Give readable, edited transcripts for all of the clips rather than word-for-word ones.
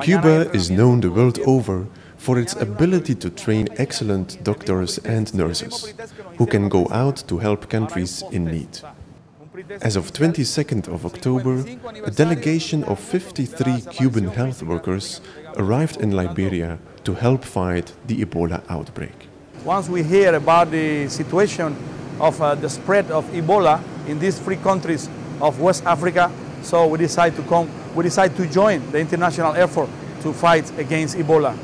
Cuba is known the world over for its ability to train excellent doctors and nurses who can go out to help countries in need. As of 22nd of October, a delegation of 53 Cuban health workers arrived in Liberia to help fight the Ebola outbreak. Once we hear about the situation of the spread of Ebola in these three countries of West Africa, so we decide to join the international effort to fight against Ebola.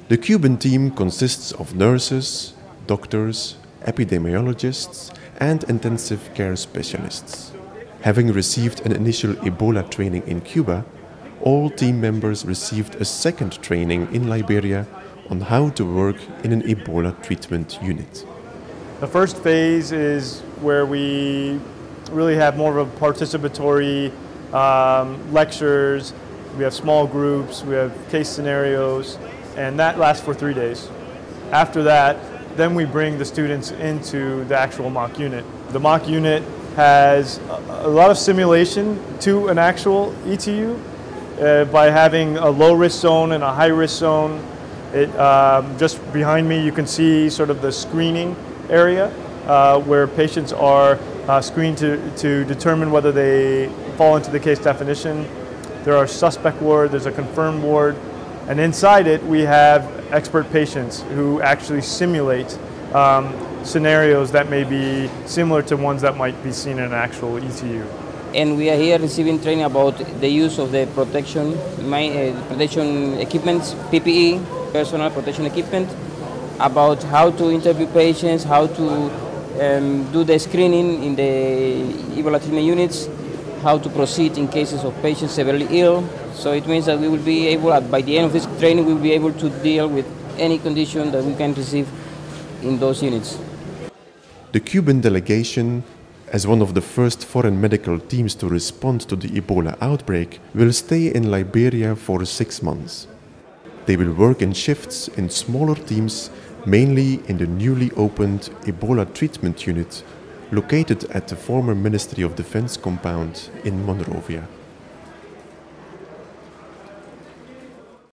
The Cuban team consists of nurses, doctors, epidemiologists, and intensive care specialists. Having received an initial Ebola training in Cuba, all team members received a second training in Liberia on how to work in an Ebola treatment unit. The first phase is where we really have more of a participatory lectures. We have small groups, we have case scenarios, and that lasts for 3 days. After that, then we bring the students into the actual mock unit. The mock unit has a lot of simulation to an actual ETU by having a low-risk zone and a high-risk zone. Just behind me you can see sort of the screening area where patients are screened to determine whether they fall into the case definition. There are suspect ward, there's a confirmed ward, and inside it we have expert patients who actually simulate scenarios that may be similar to ones that might be seen in an actual ETU. And we are here receiving training about the use of the protection equipment, PPE, personal protection equipment, about how to interview patients, how to do the screening in the Ebola treatment units, how to proceed in cases of patients severely ill. So it means that we will be able, by the end of this training, we will be able to deal with any condition that we can receive in those units. The Cuban delegation, as one of the first foreign medical teams to respond to the Ebola outbreak, will stay in Liberia for 6 months. They will work in shifts in smaller teams, mainly in the newly opened Ebola treatment unit located at the former Ministry of Defense compound in Monrovia.